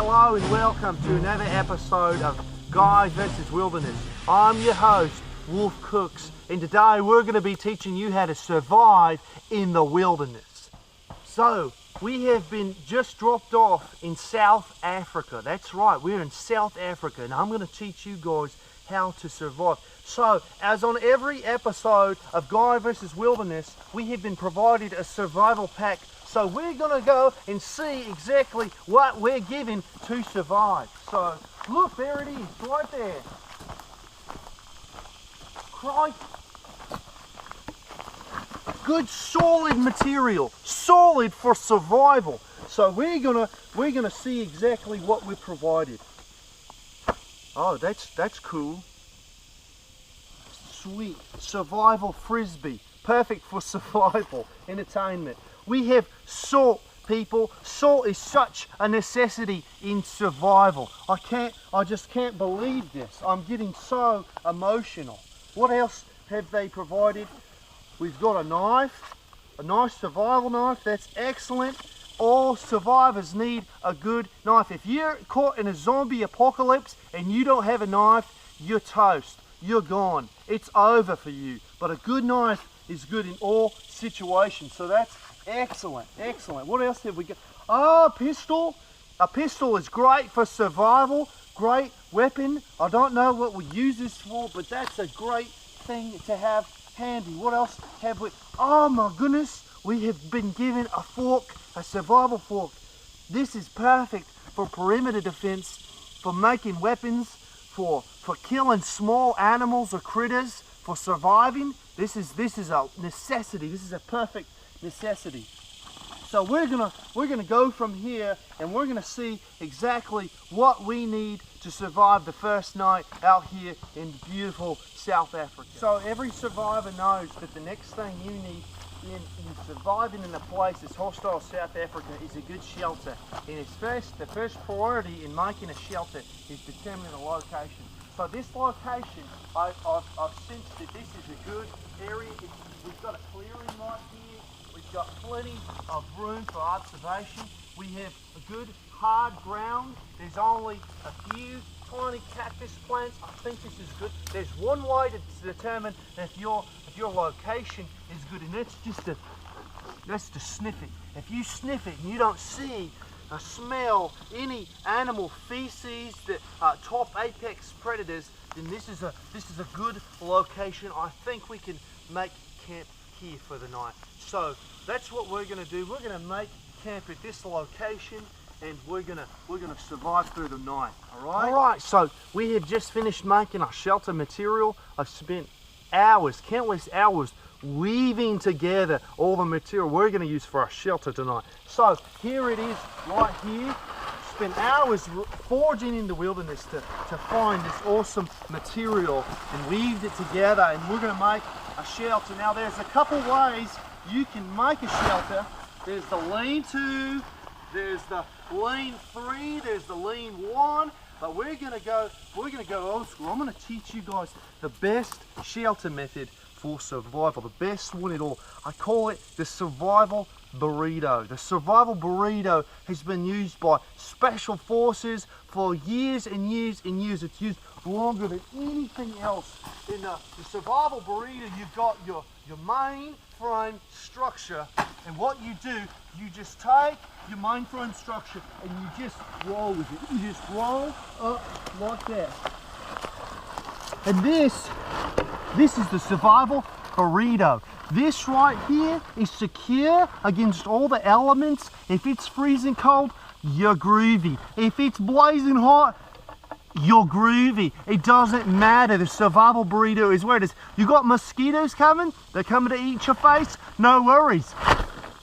Hello and welcome to another episode of Guys vs Wilderness. I'm your host, Wolf Cooks, and today we're going to be teaching you how to survive in the wilderness. So, we have been just dropped off in South Africa. That's right, we're in South Africa, and I'm going to teach you guys how to survive. So, as on every episode of Guy vs Wilderness, we have been provided a survival pack. So we're going to go and see exactly what we're given to survive. So, look, there it is, right there. Crikey. Good solid material, solid for survival. So we're gonna see exactly what we're provided. Oh, that's cool. Sweet. Survival frisbee, perfect for survival entertainment. We have salt, people. Salt is such a necessity in survival. I just can't believe this. I'm getting so emotional. What else have they provided? We've got a knife, a nice survival knife. That's excellent. All survivors need a good knife. If you're caught in a zombie apocalypse and you don't have a knife, you're toast. You're gone. It's over for you. But a good knife is good in all situations. So that's excellent, excellent. What else have we got? Oh, a pistol. A pistol is great for survival. Great weapon. I don't know what we use this for, but that's a great thing to have handy. What else have we? Oh my goodness, we have been given a fork, a survival fork. This is perfect for perimeter defense, for making weapons, for killing small animals or critters, for surviving. This is a necessity. This is a perfect necessity. So we're gonna go from here and we're gonna see exactly what we need to survive the first night out here in beautiful South Africa. So every survivor knows that the next thing you need in surviving in a place as hostile as South Africa is a good shelter. And the first priority in making a shelter is determining a location. So this location, I've sensed that this is a good area. We've got a clearing right here. We've got plenty of room for observation. We have a good hard ground. There's only a few tiny cactus plants. I think this is good. There's one way to determine if your location is good, and that's to sniff it. If you sniff it and you don't see or smell any animal feces that are top apex predators, then this is a good location. I think we can make camp here for the night. So that's what we're going to do. We're going to make camp at this location, and we're gonna survive through the night. All right. So we have just finished making our shelter material. I've spent hours, countless hours, weaving together all the material we're going to use for our shelter tonight. So here it is, right here. Spent hours foraging in the wilderness to find this awesome material and weaved it together, and we're going to make a shelter. Now there's a couple ways you can make a shelter. There's the lean-to, there's the lean-3, there's the lean-1, but we're gonna go old school. I'm gonna teach you guys the best shelter method for survival, the best one at all. I call it the survival burrito. The survival burrito has been used by special forces for years and years and years. It's used longer than anything else. In the survival burrito, you've got your main frame structure, and what you do, you just take your main frame structure and you just roll with it. You just roll up like that. And this is the survival burrito. This right here is secure against all the elements. If it's freezing cold, you're groovy. If it's blazing hot, you're groovy. It doesn't matter. The survival burrito is where it is. You got mosquitoes coming? They're coming to eat your face? No worries.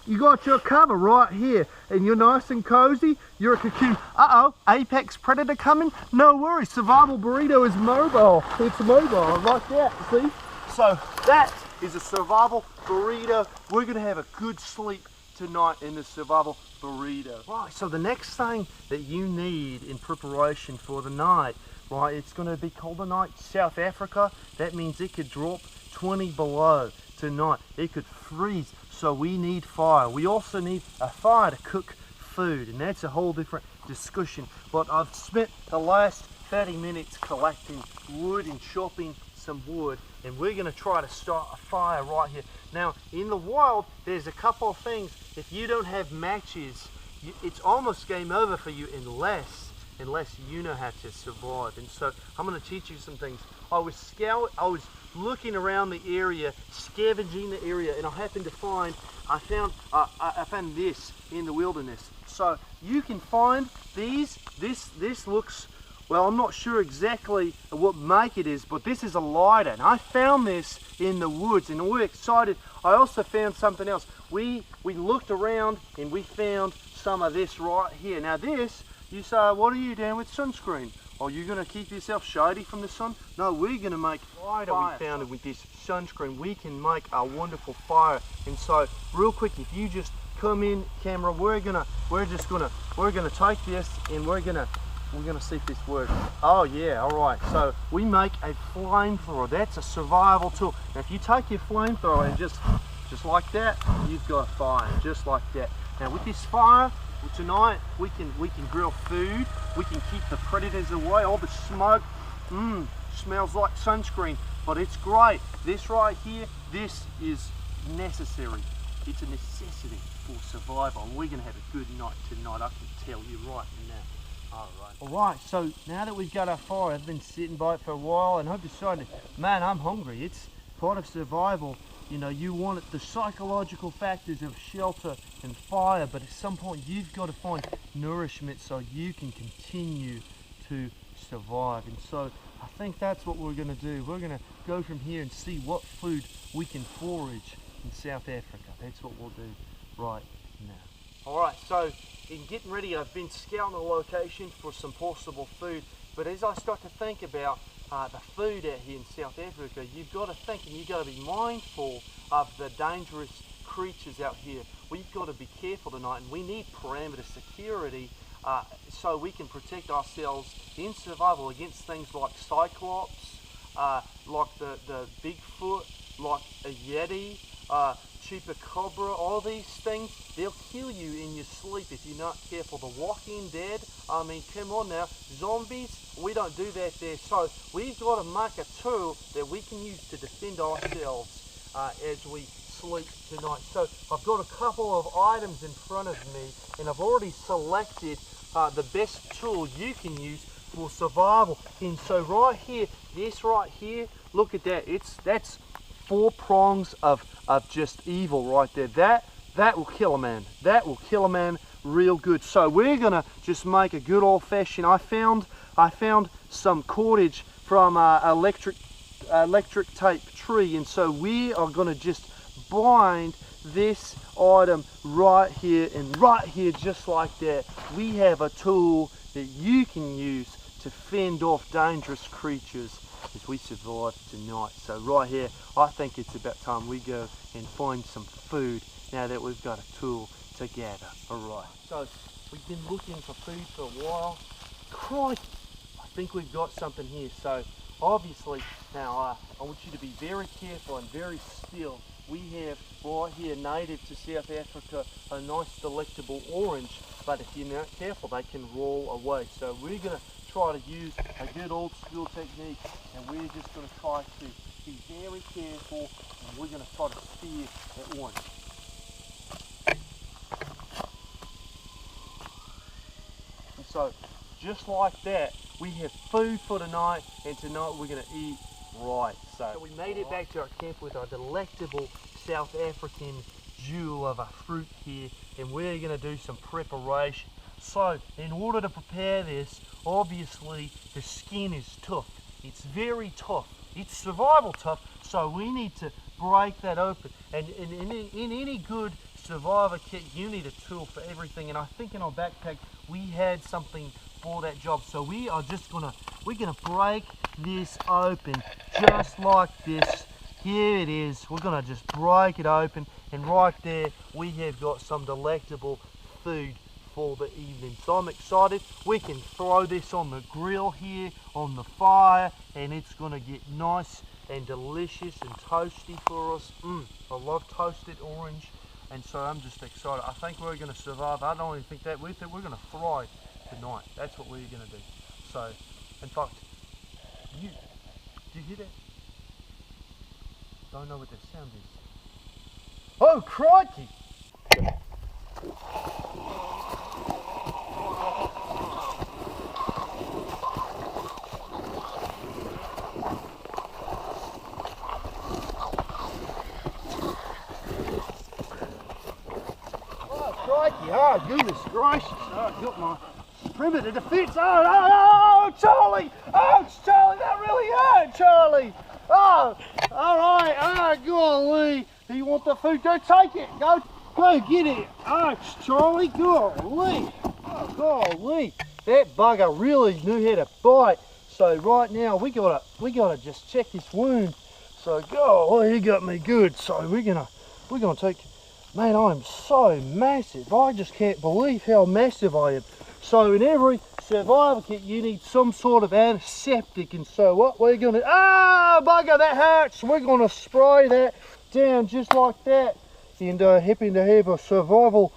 You got your cover right here, and you're nice and cozy. You're a cocoon. Uh-oh, apex predator coming? No worries. Survival burrito is mobile. It's mobile like that, see? So that is a survival burrito. We're gonna have a good sleep tonight in the survival burrito. Right, so the next thing that you need in preparation for the night, right, it's gonna be cold tonight. South Africa, that means it could drop 20 below tonight. It could freeze, so we need fire. We also need a fire to cook food, and that's a whole different discussion. But I've spent the last 30 minutes collecting wood and chopping some wood, and we're going to try to start a fire right here. Now in the wild there's a couple of things. If you don't have matches, it's almost game over for you unless you know how to survive. And so I'm going to teach you some things. I was looking around the area, scavenging the area, and I happened to find I found this in the wilderness. So you can find these. This looks, well, I'm not sure exactly what make it is, but this is a lighter, and I found this in the woods, and we're excited. I also found something else. We looked around and we found some of this right here. Now this, you say, what are you doing with sunscreen? Are you going to keep yourself shady from the sun? No, we're going to make lighter. We found it with this sunscreen. We can make a wonderful fire. And so, real quick, if you just come in, camera, we're gonna take this and we're gonna see if this works. Oh yeah, all right. So we make a flamethrower. That's a survival tool. Now, if you take your flamethrower and just like that, you've got a fire, just like that. Now with this fire, tonight we can grill food. We can keep the predators away. All the smoke, smells like sunscreen, but it's great. This right here, this is necessary. It's a necessity for survival. And we're gonna have a good night tonight. I can tell you right now. All right. So now that we've got our fire, I've been sitting by it for a while, and I've decided, man, I'm hungry. It's part of survival. You know, you want it, the psychological factors of shelter and fire, but at some point you've got to find nourishment so you can continue to survive. And so I think that's what we're going to do. We're going to go from here and see what food we can forage in South Africa. That's what we'll do right now. All right, so in getting ready, I've been scouting the location for some possible food, but as I start to think about the food out here in South Africa, you've got to think and you've got to be mindful of the dangerous creatures out here. We've got to be careful tonight, and we need perimeter security so we can protect ourselves in survival against things like cyclops, like the Bigfoot, like a Yeti, chupacabra. All these things, they'll kill you in your sleep if you're not careful. The Walking Dead, I mean, come on now, zombies, we don't do that there. So we've got to make a tool that we can use to defend ourselves as we sleep tonight. So I've got a couple of items in front of me, and I've already selected the best tool you can use for survival. And so right here, this right here, look at that. That's 4 prongs of just evil right there. That will kill a man. That will kill a man real good. So we're gonna just make a good old-fashioned. I found some cordage from electric tape tree, and so we are gonna just bind this item right here and right here, just like that. We have a tool that you can use to fend off dangerous creatures as we survive tonight. So right here, I think it's about time we go and find some food now that we've got a tool together. Alright, so we've been looking for food for a while. Crikey, I think we've got something here. So obviously, now I want you to be very careful and very still. We have right here, native to South Africa, a nice delectable orange, but if you're not careful, they can roll away. So we're going to try to use a good old school technique, and we're just going to try to be very careful, and we're going to try to spear that orange. And so just like that, we have food for tonight, and tonight we're going to eat right. So we made it back to our camp with our delectable South African jewel of a fruit here, and we're going to do some preparation. So in order to prepare this, obviously the skin is tough. It's very tough. It's survival tough, so we need to break that open. And in any good survivor kit, you need a tool for everything, and I think in our backpack we had something for that job. So we're gonna break this open just like this. Here it is. We're gonna just break it open, and right there we have got some delectable food for the evening. So I'm excited. We can throw this on the grill here on the fire, and it's gonna get nice and delicious and toasty for us. I love toasted orange. and so I'm just excited. I think we're going to survive. I don't even think that. We think we're going to thrive tonight. That's what we're going to do. So, in fact, did you hear that? Don't know what that sound is. Oh, crikey! Oh, goodness gracious. Oh, I got my perimeter defense. Oh, Charlie! Oh, Charlie, that really hurt, Charlie! Oh, all right. Oh, golly. Do you want the food? Go take it. Go get it. Oh, Charlie, golly. Oh, golly. That bugger really knew how to bite. So right now we gotta just check this wound. So golly, he got me good. So we're gonna take. Man, I am so massive. I just can't believe how massive I am. So in every survival kit, you need some sort of antiseptic. And so what we're gonna, bugger, that hurts. We're gonna spray that down just like that. And happen to have a survival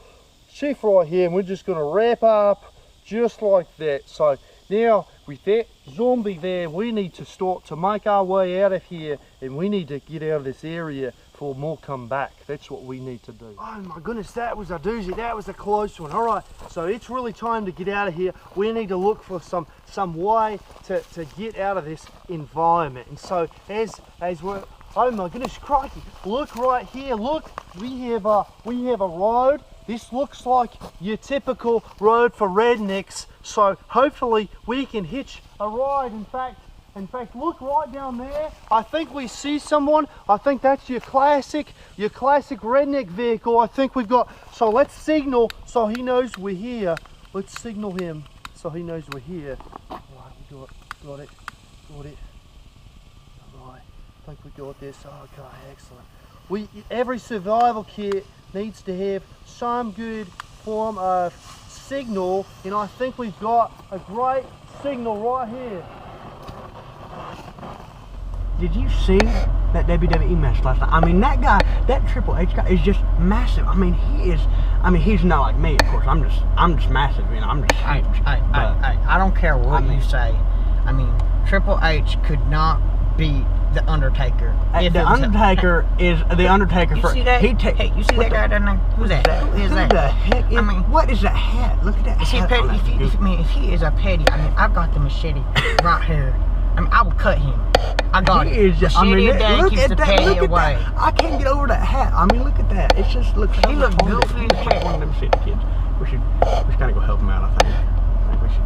sheath right here. And we're just gonna wrap up just like that. So now with that zombie there, we need to start to make our way out of here. And we need to get out of this area before more come back. That's what we need to do. Oh my goodness, that was a doozy. That was a close one. All right, so it's really time to get out of here. We need to look for some way to get out of this environment. And so as we're, oh my goodness, crikey, look right here. Look, we have a road. This looks like your typical road for rednecks. So hopefully we can hitch a ride. In fact, look right down there. I think we see someone. I think that's your classic redneck vehicle. I think we've got, so let's signal so he knows we're here. Let's signal him so he knows we're here. All right, we got it. All right, I think we got this. Okay, excellent. Every survival kit needs to have some good form of signal, and I think we've got a great signal right here. Did you see that WWE match last night? I mean, that guy, that Triple H guy is just massive. I mean, he's not like me, of course. I'm just massive, you know. I'm just huge. I don't care what you say. I mean, Triple H could not beat the Undertaker. The Undertaker is the Undertaker. You see that? Hey, you see that guy down there? Who's that? Who is that? Who the heck is, I mean, what is that hat? Look at that is hat. He petty? If he is a petty, I mean, I've got the machete right here. I mean, I will cut him. I got it. Is just, I mean, look at that. Look away. at that. I can't get over that hat. I mean, look at that. It just looks so he looks goofy as heck. One of them shit kids. We should kind of go help him out, I think we should.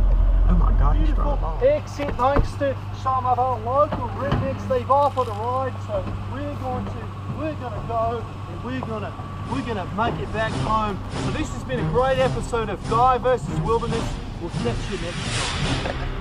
Oh my God, he's strong. Exit thanks to some of our local rednecks. They've offered a ride, so we're gonna go and we're gonna make it back home. So this has been a great episode of Guy versus Wilderness. We'll catch you next time.